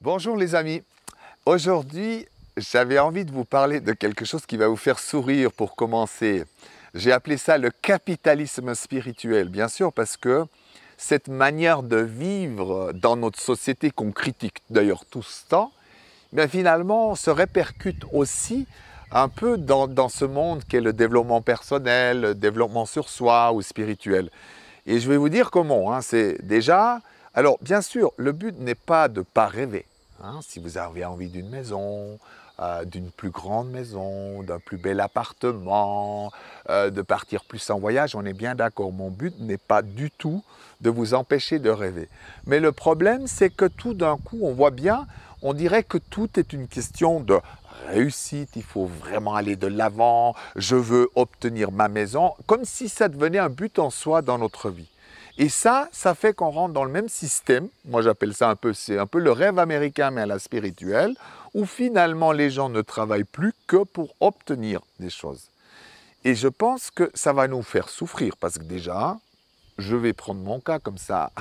Bonjour les amis, aujourd'hui j'avais envie de vous parler de quelque chose qui va vous faire sourire pour commencer. J'ai appelé ça le capitalisme spirituel, bien sûr parce que cette manière de vivre dans notre société qu'on critique d'ailleurs tout ce temps, bien finalement se répercute aussi un peu dans ce monde qu'est le développement personnel, le développement sur soi ou spirituel. Et je vais vous dire comment, hein, c'est déjà... Alors bien sûr, le but n'est pas de ne pas rêver. Hein, si vous avez envie d'une maison, d'une plus grande maison, d'un plus bel appartement, de partir plus en voyage, on est bien d'accord. Mon but n'est pas du tout de vous empêcher de rêver. Mais le problème, c'est que tout d'un coup, on voit bien, on dirait que tout est une question de réussite, il faut vraiment aller de l'avant, je veux obtenir ma maison, comme si ça devenait un but en soi dans notre vie. Et ça fait qu'on rentre dans le même système, moi j'appelle ça un peu, c'est un peu le rêve américain mais à la spirituelle, où finalement les gens ne travaillent plus que pour obtenir des choses. Et je pense que ça va nous faire souffrir, parce que déjà, je vais prendre mon cas comme ça.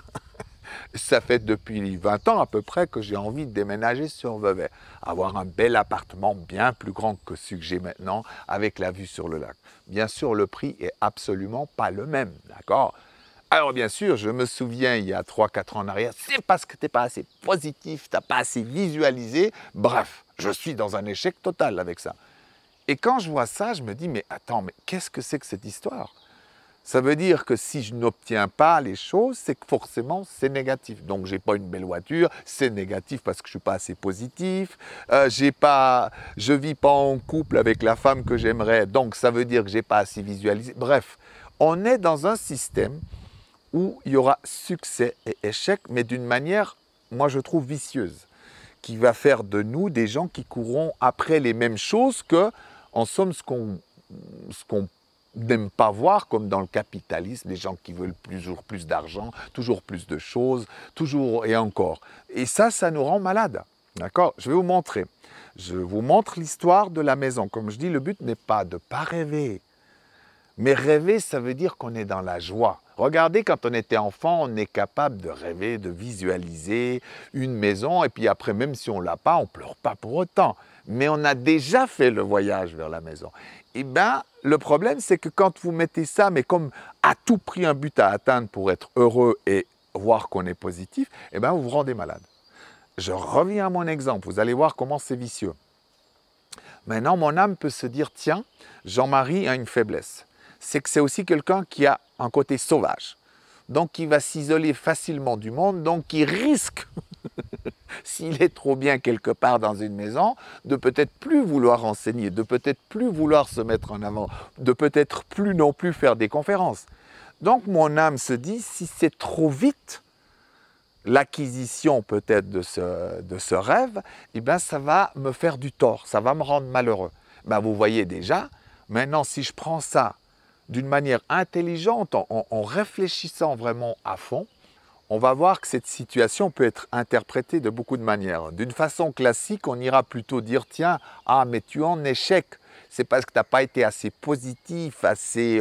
Ça fait depuis 20 ans à peu près que j'ai envie de déménager sur Vevey, avoir un bel appartement bien plus grand que celui que j'ai maintenant, avec la vue sur le lac. Bien sûr, le prix est absolument pas le même, d'accord ? Alors bien sûr, je me souviens, il y a 3-4 ans en arrière, c'est parce que tu n'es pas assez positif, tu n'as pas assez visualisé. Bref, je suis dans un échec total avec ça. Et quand je vois ça, je me dis, mais attends, mais qu'est-ce que c'est que cette histoire ? Ça veut dire que si je n'obtiens pas les choses, c'est que forcément c'est négatif. Donc j'ai pas une belle voiture, c'est négatif parce que je suis pas assez positif. Je vis pas en couple avec la femme que j'aimerais, donc ça veut dire que j'ai pas assez visualisé. Bref, on est dans un système où il y aura succès et échec, mais d'une manière, moi je trouve vicieuse, qui va faire de nous des gens qui courront après les mêmes choses que, en somme, ce qu'on n'aime pas voir, comme dans le capitalisme, les gens qui veulent toujours plus d'argent, toujours plus de choses, toujours et encore. Et ça nous rend malades. D'accord ? Je vais vous montrer. Je vous montre l'histoire de la maison. Comme je dis, le but n'est pas de ne pas rêver. Mais rêver, ça veut dire qu'on est dans la joie. Regardez, quand on était enfant, on est capable de rêver, de visualiser une maison, et puis après, même si on ne l'a pas, on ne pleure pas pour autant. Mais on a déjà fait le voyage vers la maison. Eh bien, le problème, c'est que quand vous mettez ça, mais comme à tout prix un but à atteindre pour être heureux et voir qu'on est positif, eh bien, vous vous rendez malade. Je reviens à mon exemple, vous allez voir comment c'est vicieux. Maintenant, mon âme peut se dire, tiens, Jean-Marie a une faiblesse. C'est que c'est aussi quelqu'un qui a un côté sauvage. Donc, il va s'isoler facilement du monde, donc il risque, s'il est trop bien quelque part dans une maison, de peut-être plus vouloir enseigner, de peut-être plus vouloir se mettre en avant, de peut-être plus non plus faire des conférences. Donc, mon âme se dit, si c'est trop vite, l'acquisition peut-être de ce rêve, eh bien, ça va me faire du tort, ça va me rendre malheureux. Ben, vous voyez déjà, maintenant, si je prends ça d'une manière intelligente, en réfléchissant vraiment à fond, on va voir que cette situation peut être interprétée de beaucoup de manières. D'une façon classique, on ira plutôt dire, tiens, ah, mais tu es en échec. C'est parce que tu n'as pas été assez positif, assez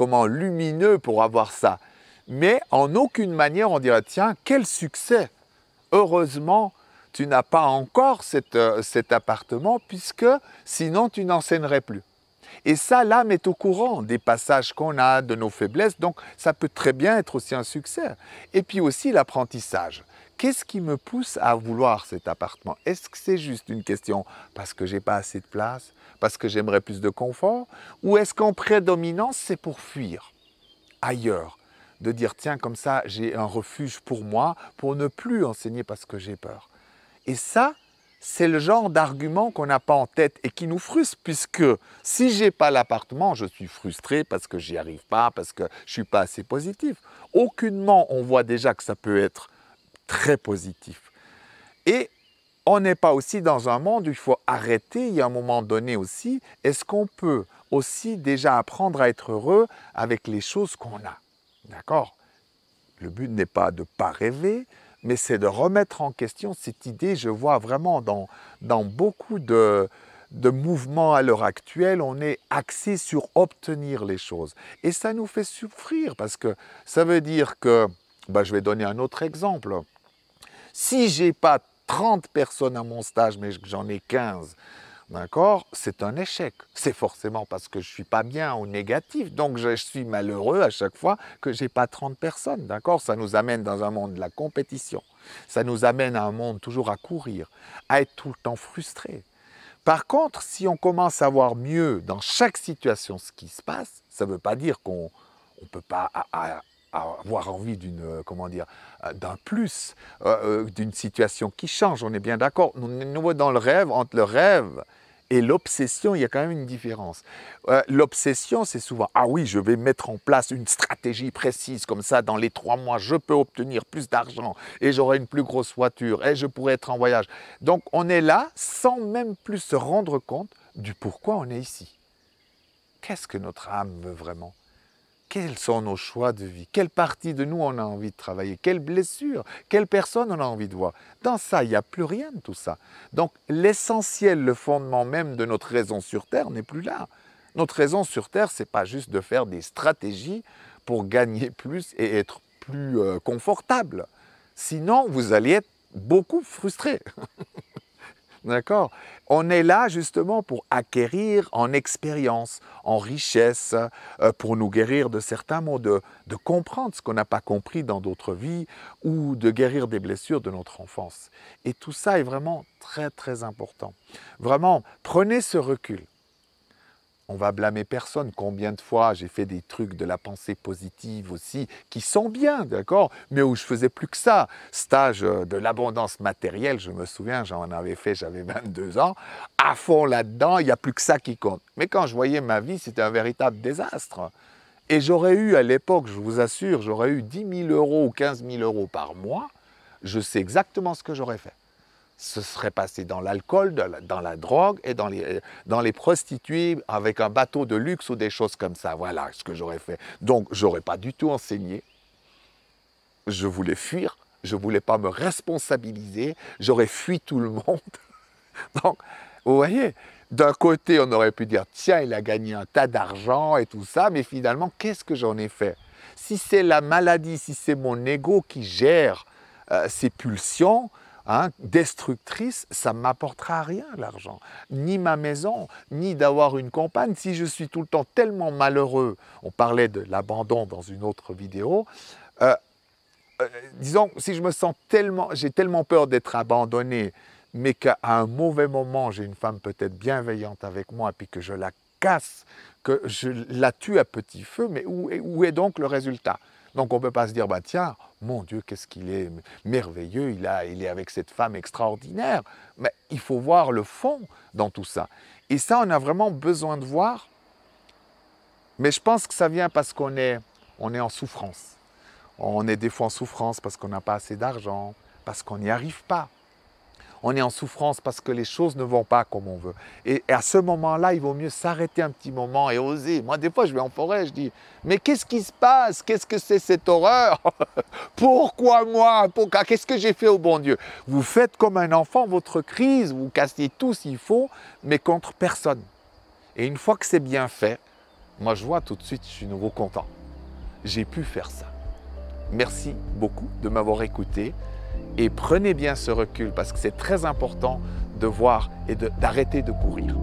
lumineux pour avoir ça. Mais en aucune manière, on dirait, tiens, quel succès! Heureusement, tu n'as pas encore cet appartement, puisque sinon tu n'enseignerais plus. Et ça, l'âme est au courant des passages qu'on a, de nos faiblesses, donc ça peut très bien être aussi un succès. Et puis aussi l'apprentissage. Qu'est-ce qui me pousse à vouloir cet appartement? Est-ce que c'est juste une question parce que j'ai pas assez de place, parce que j'aimerais plus de confort, ou est-ce qu'en prédominance, c'est pour fuir ailleurs? De dire, tiens, comme ça, j'ai un refuge pour moi, pour ne plus enseigner parce que j'ai peur. Et ça, c'est le genre d'argument qu'on n'a pas en tête et qui nous frustre, puisque si je n'ai pas l'appartement, je suis frustré parce que j'y arrive pas, parce que je ne suis pas assez positif. Aucunement, on voit déjà que ça peut être très positif. Et on n'est pas aussi dans un monde où il faut arrêter, il y a un moment donné aussi, est-ce qu'on peut aussi déjà apprendre à être heureux avec les choses qu'on a? D'accord? Le but n'est pas de ne pas rêver, mais c'est de remettre en question cette idée. Je vois vraiment dans beaucoup de mouvements à l'heure actuelle, on est axé sur obtenir les choses. Et ça nous fait souffrir parce que ça veut dire que, je vais donner un autre exemple. Si je n'ai pas 30 personnes à mon stage, mais que j'en ai 15, d'accord, c'est un échec. C'est forcément parce que je ne suis pas bien au négatif, donc je suis malheureux à chaque fois que je n'ai pas 30 personnes, d'accord. Ça nous amène dans un monde de la compétition, ça nous amène à un monde toujours à courir, à être tout le temps frustré. Par contre, si on commence à voir mieux dans chaque situation ce qui se passe, ça ne veut pas dire qu'on ne peut pas avoir envie d'une, comment dire, d'un plus, d'une situation qui change, on est bien d'accord. Nous, dans le rêve, entre le rêve et l'obsession, il y a quand même une différence. L'obsession, c'est souvent, ah oui, je vais mettre en place une stratégie précise, comme ça, dans les 3 mois, je peux obtenir plus d'argent, et j'aurai une plus grosse voiture, et je pourrai être en voyage. Donc, on est là sans même plus se rendre compte du pourquoi on est ici. Qu'est-ce que notre âme veut vraiment ? Quels sont nos choix de vie? Quelle partie de nous on a envie de travailler? Quelle blessure? Quelle personne on a envie de voir? Dans ça, il n'y a plus rien de tout ça. Donc l'essentiel, le fondement même de notre raison sur Terre n'est plus là. Notre raison sur Terre, ce n'est pas juste de faire des stratégies pour gagner plus et être plus confortable. Sinon, vous allez être beaucoup frustré. D'accord? On est là justement pour acquérir en expérience, en richesse, pour nous guérir de certains maux, de comprendre ce qu'on n'a pas compris dans d'autres vies ou de guérir des blessures de notre enfance. Et tout ça est vraiment très très important. Vraiment, prenez ce recul. On va blâmer personne. Combien de fois j'ai fait des trucs de la pensée positive aussi, qui sont bien, d'accord, mais où je faisais plus que ça. Stage de l'abondance matérielle, je me souviens, j'en avais fait, j'avais 22 ans, à fond là-dedans, il n'y a plus que ça qui compte. Mais quand je voyais ma vie, c'était un véritable désastre. Et j'aurais eu à l'époque, je vous assure, j'aurais eu 10 000 euros ou 15 000 euros par mois, je sais exactement ce que j'aurais fait. Ce serait passé dans l'alcool, dans la drogue et dans les prostituées avec un bateau de luxe ou des choses comme ça. Voilà ce que j'aurais fait. Donc, je n'aurais pas du tout enseigné. Je voulais fuir. Je ne voulais pas me responsabiliser. J'aurais fui tout le monde. Donc, vous voyez, d'un côté, on aurait pu dire, tiens, il a gagné un tas d'argent et tout ça, mais finalement, qu'est-ce que j'en ai fait? Si c'est la maladie, si c'est mon ego qui gère ces pulsions, destructrice, ça ne m'apportera rien l'argent, ni ma maison, ni d'avoir une compagne. Si je suis tout le temps tellement malheureux, on parlait de l'abandon dans une autre vidéo, disons, si je me sens tellement, j'ai tellement peur d'être abandonné, mais qu'à un mauvais moment, j'ai une femme peut-être bienveillante avec moi, puis que je la casse, que je la tue à petit feu, mais où est donc le résultat? Donc on ne peut pas se dire, bah tiens, mon Dieu, qu'est-ce qu'il est merveilleux, il est avec cette femme extraordinaire. Mais il faut voir le fond dans tout ça. Et ça, on a vraiment besoin de voir. Mais je pense que ça vient parce qu'on est en souffrance. On est des fois en souffrance parce qu'on n'a pas assez d'argent, parce qu'on n'y arrive pas. On est en souffrance parce que les choses ne vont pas comme on veut. Et à ce moment-là, il vaut mieux s'arrêter un petit moment et oser. Moi, des fois, je vais en forêt, je dis, mais qu'est-ce qui se passe? Qu'est-ce que c'est cette horreur? Pourquoi moi? Qu'est-ce que j'ai fait au bon Dieu? Vous faites comme un enfant votre crise, vous cassez tout s'il faut, mais contre personne. Et une fois que c'est bien fait, moi, je vois tout de suite, je suis nouveau content. J'ai pu faire ça. Merci beaucoup de m'avoir écouté. Et prenez bien ce recul parce que c'est très important de voir et d'arrêter de courir.